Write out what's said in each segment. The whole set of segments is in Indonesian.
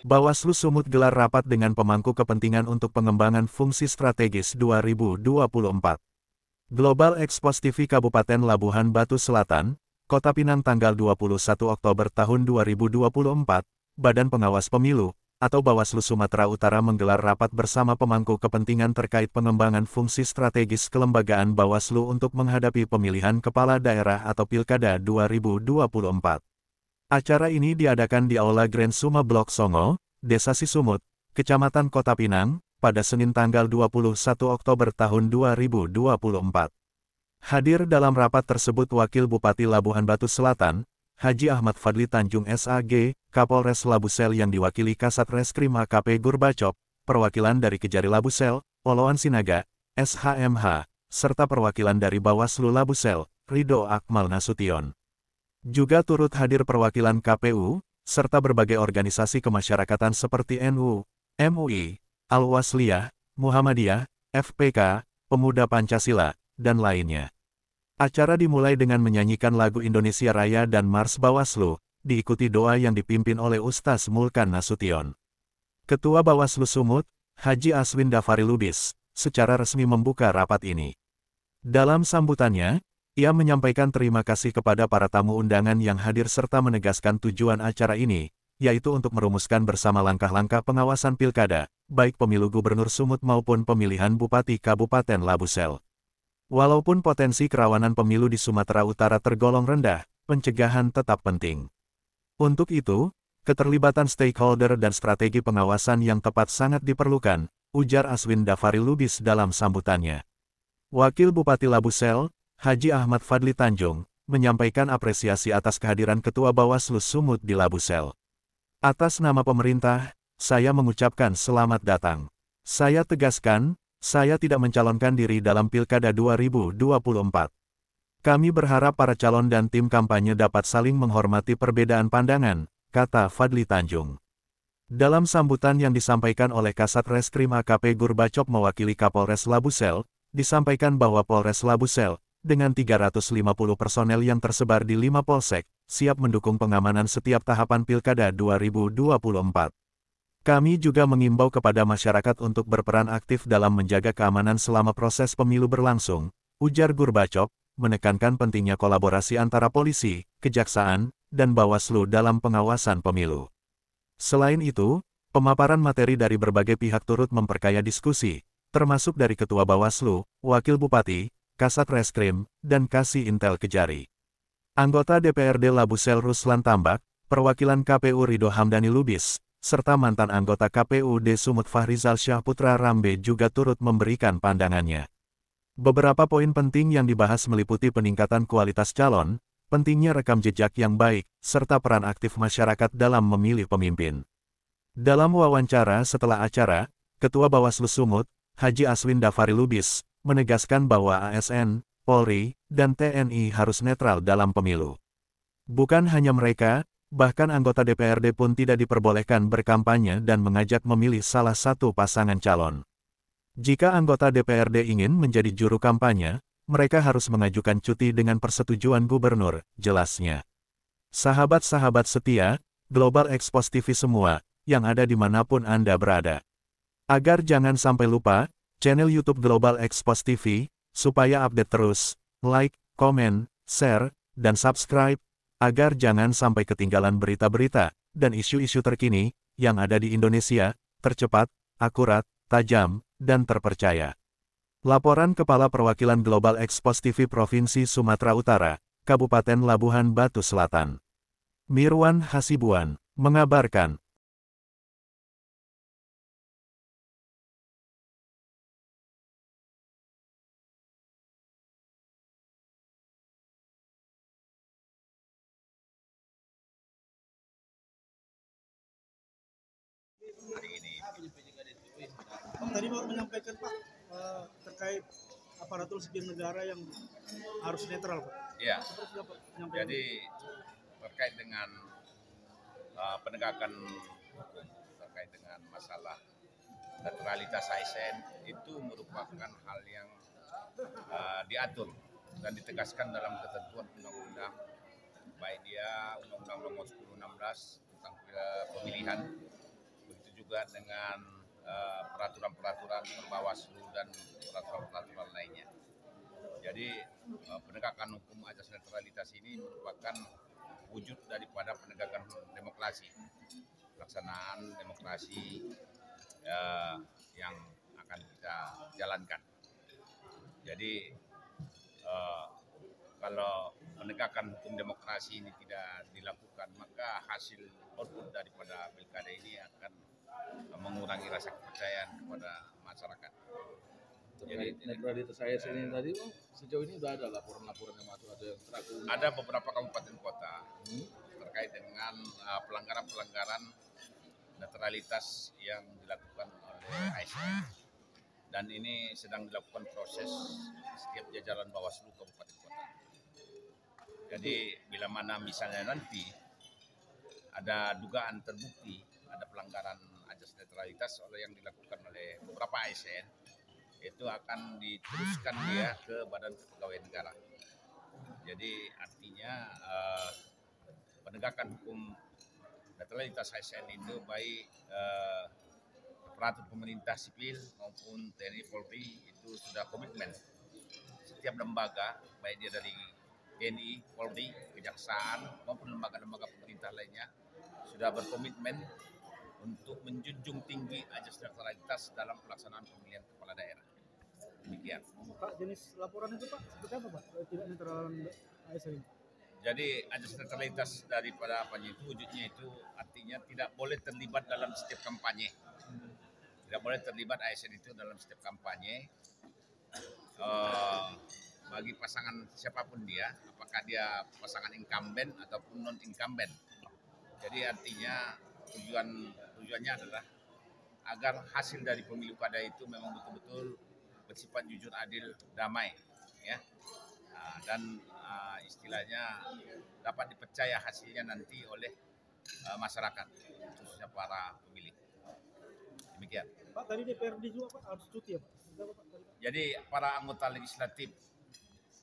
Bawaslu Sumut gelar rapat dengan pemangku kepentingan untuk pengembangan fungsi strategis 2024. Global Expos TV Kabupaten Labuhan Batu Selatan, Kota Pinang tanggal 21 Oktober tahun 2024, Badan Pengawas Pemilu, atau Bawaslu Sumatera Utara menggelar rapat bersama pemangku kepentingan terkait pengembangan fungsi strategis kelembagaan Bawaslu untuk menghadapi pemilihan kepala daerah atau Pilkada 2024. Acara ini diadakan di Aula Grand Suma Blok Songo, Desa Sisumut, Kecamatan Kota Pinang, pada Senin tanggal 21 Oktober tahun 2024. Hadir dalam rapat tersebut Wakil Bupati Labuhan Batu Selatan, Haji Ahmad Fadli Tanjung SAG, Kapolres Labusel yang diwakili Kasat Reskrim AKP Gurbacop, perwakilan dari Kejari Labusel, Oloan Sinaga, SHMH, serta perwakilan dari Bawaslu Labusel, Ridho Akmal Nasution. Juga turut hadir perwakilan KPU, serta berbagai organisasi kemasyarakatan seperti NU, MUI, Al-Wasliyah, Muhammadiyah, FPK, Pemuda Pancasila, dan lainnya. Acara dimulai dengan menyanyikan lagu Indonesia Raya dan Mars Bawaslu, diikuti doa yang dipimpin oleh Ustaz Mulkan Nasution. Ketua Bawaslu Sumut, Haji Aswin Dafari Lubis, secara resmi membuka rapat ini. Dalam sambutannya, ia menyampaikan terima kasih kepada para tamu undangan yang hadir serta menegaskan tujuan acara ini, yaitu untuk merumuskan bersama langkah-langkah pengawasan pilkada, baik pemilu gubernur Sumut maupun pemilihan Bupati Kabupaten Labusel. Walaupun potensi kerawanan pemilu di Sumatera Utara tergolong rendah, pencegahan tetap penting. Untuk itu, keterlibatan stakeholder dan strategi pengawasan yang tepat sangat diperlukan, ujar Aswin Dafari Lubis dalam sambutannya. Wakil Bupati Labusel, Haji Ahmad Fadli Tanjung, menyampaikan apresiasi atas kehadiran Ketua Bawaslu Sumut di Labusel. Atas nama pemerintah, saya mengucapkan selamat datang. Saya tegaskan, saya tidak mencalonkan diri dalam Pilkada 2024. Kami berharap para calon dan tim kampanye dapat saling menghormati perbedaan pandangan, kata Fadli Tanjung. Dalam sambutan yang disampaikan oleh Kasat Reskrim AKP Gurbacop mewakili Kapolres Labusel, disampaikan bahwa Polres Labusel, dengan 350 personel yang tersebar di 5 polsek, siap mendukung pengamanan setiap tahapan Pilkada 2024. Kami juga mengimbau kepada masyarakat untuk berperan aktif dalam menjaga keamanan selama proses pemilu berlangsung, ujar Gurbacop, menekankan pentingnya kolaborasi antara polisi, kejaksaan, dan Bawaslu dalam pengawasan pemilu. Selain itu, pemaparan materi dari berbagai pihak turut memperkaya diskusi, termasuk dari Ketua Bawaslu, Wakil Bupati, Kasat Reskrim, dan Kasih Intel Kejari. Anggota DPRD Labusel Ruslan Tambak, perwakilan KPU Ridho Hamdani Lubis, serta mantan anggota KPUD Sumut Fahrizal Syah Putra Rambe juga turut memberikan pandangannya. Beberapa poin penting yang dibahas meliputi peningkatan kualitas calon, pentingnya rekam jejak yang baik, serta peran aktif masyarakat dalam memilih pemimpin. Dalam wawancara setelah acara, Ketua Bawaslu Sumut, Haji Aswin Dafari Lubis, menegaskan bahwa ASN, Polri, dan TNI harus netral dalam pemilu. Bukan hanya mereka, bahkan anggota DPRD pun tidak diperbolehkan berkampanye dan mengajak memilih salah satu pasangan calon. Jika anggota DPRD ingin menjadi juru kampanye, mereka harus mengajukan cuti dengan persetujuan gubernur, jelasnya. Sahabat-sahabat setia, Global Expos TV semua, yang ada dimanapun Anda berada. Agar jangan sampai lupa, channel YouTube Global Expos TV, supaya update terus, like, komen, share, dan subscribe, agar jangan sampai ketinggalan berita-berita dan isu-isu terkini yang ada di Indonesia, tercepat, akurat, tajam, dan terpercaya. Laporan Kepala Perwakilan Global Expos TV Provinsi Sumatera Utara, Kabupaten Labuhan Batu Selatan. Mirwan Hasibuan, mengabarkan. Pak, tadi Pak menyampaikan Pak terkait aparatur sipil negara yang harus netral Pak. Ya, jadi terkait dengan penegakan hukum, terkait dengan masalah netralitas ASN itu merupakan hal yang diatur dan ditegaskan dalam ketentuan undang-undang, baik dia Undang-Undang Nomor 10/16 tentang pemilihan juga dengan peraturan-peraturan Bawaslu dan peraturan-peraturan lainnya. Jadi penegakan hukum asas netralitas ini merupakan wujud daripada penegakan demokrasi, pelaksanaan demokrasi yang akan kita jalankan. Jadi kalau penegakan hukum demokrasi ini tidak dilakukan, maka hasil output daripada pilkada ini akan mengurangi rasa kepercayaan kepada masyarakat. Terkait netralitas ASN ini tadi, sejauh ini sudah ada laporan-laporan yang masuk atau yang terakhir? Ada beberapa kabupaten kota terkait dengan pelanggaran-pelanggaran netralitas yang dilakukan oleh ASN, dan ini sedang dilakukan proses setiap jajaran Bawaslu kabupaten kota. Jadi bila mana misalnya nanti ada dugaan terbukti ada pelanggaran asas netralitas yang dilakukan oleh beberapa ASN, itu akan diteruskan dia ke Badan Kepegawaian Negara. Jadi artinya penegakan hukum netralitas ASN itu baik aparatur pemerintah sipil maupun TNI Polri itu sudah komitmen. Setiap lembaga, baik dia dari TNI, Polri, Kejaksaan maupun lembaga-lembaga pemerintah lainnya sudah berkomitmen untuk menjunjung tinggi asas netralitas dalam pelaksanaan pemilihan kepala daerah. Demikian. Pak, jenis laporan itu Pak seperti apa Pak? Tidak netral ASN. Jadi asas netralitas daripada kampanye itu wujudnya itu artinya tidak boleh terlibat dalam setiap kampanye. Tidak boleh terlibat ASN itu dalam setiap kampanye. Bagi pasangan siapapun dia, apakah dia pasangan incumbent ataupun non incumbent. Jadi artinya tujuannya adalah agar hasil dari pemilu kada itu memang betul-betul bersifat jujur, adil, damai, ya. Dan istilahnya dapat dipercaya hasilnya nanti oleh masyarakat, khususnya para pemilih. Demikian. Pak, tadi DPRD juga Pak harus cuti ya Pak? Berapa, Pak? Jadi para anggota legislatif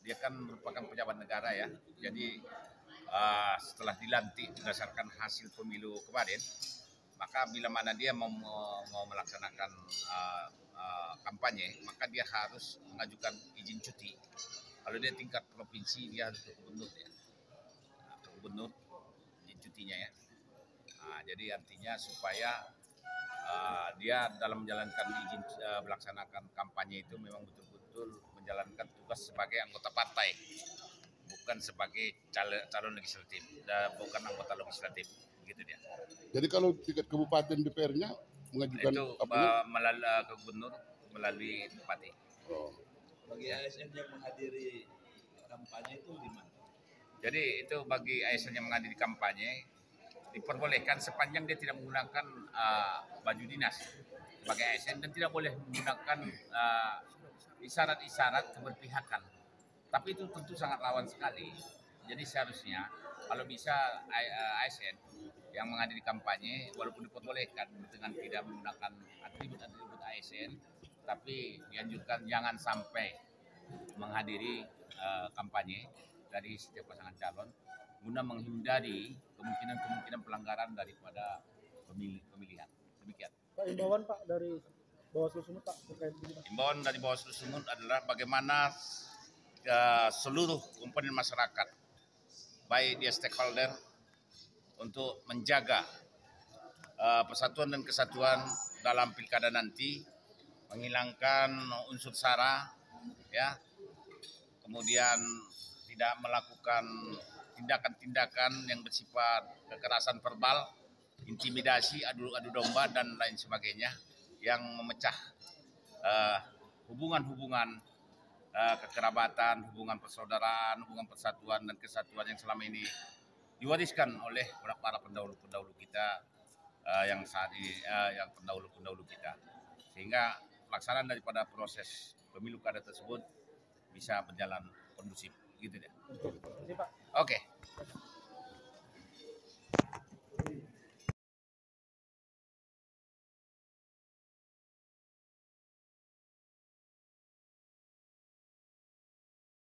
dia kan merupakan pejabat negara ya. Jadi setelah dilantik berdasarkan hasil pemilu kemarin, maka bila mana dia mau melaksanakan kampanye, maka dia harus mengajukan izin cuti. Kalau dia tingkat provinsi, dia harus ke gubernur ya, ke gubernur izin cutinya ya. Jadi artinya supaya dia dalam menjalankan izin melaksanakan kampanye itu memang betul-betul menjalankan tugas sebagai anggota partai, bukan sebagai calon legislatif, bukan anggota legislatif, gitu dia. Jadi kalau tingkat kabupaten DPR-nya mengajukan Itu melalui ke gubernur melalui bupati. Oh. Bagi ASN yang menghadiri kampanye itu di mana? Jadi itu bagi ASN yang menghadiri kampanye diperbolehkan sepanjang dia tidak menggunakan baju dinas sebagai ASN dan tidak boleh menggunakan isyarat-isyarat keberpihakan. Tapi itu tentu sangat rawan sekali. Jadi seharusnya kalau bisa ASN yang menghadiri kampanye walaupun diperbolehkan dengan tidak menggunakan atribut-atribut ASN, tapi dianjurkan jangan sampai menghadiri kampanye dari setiap pasangan calon guna menghindari kemungkinan pelanggaran daripada pemilihan. Demikian. Pak, imbauan Pak dari Bawaslu Sumut Pak terkait ini Pak. Imbauan dari Bawaslu Sumut adalah bagaimana seluruh komponen masyarakat, baik dia stakeholder, untuk menjaga persatuan dan kesatuan dalam pilkada nanti, menghilangkan unsur sara, ya, kemudian tidak melakukan tindakan-tindakan yang bersifat kekerasan verbal, intimidasi, adu domba dan lain sebagainya yang memecah hubungan-hubungan kekerabatan, hubungan persaudaraan, hubungan persatuan dan kesatuan yang selama ini diwariskan oleh para pendahulu-pendahulu kita yang saat ini yang pendahulu-pendahulu kita, sehingga pelaksanaan daripada proses pemilu kada tersebut bisa berjalan kondusif, gitu deh. Terima kasih Pak. Oke.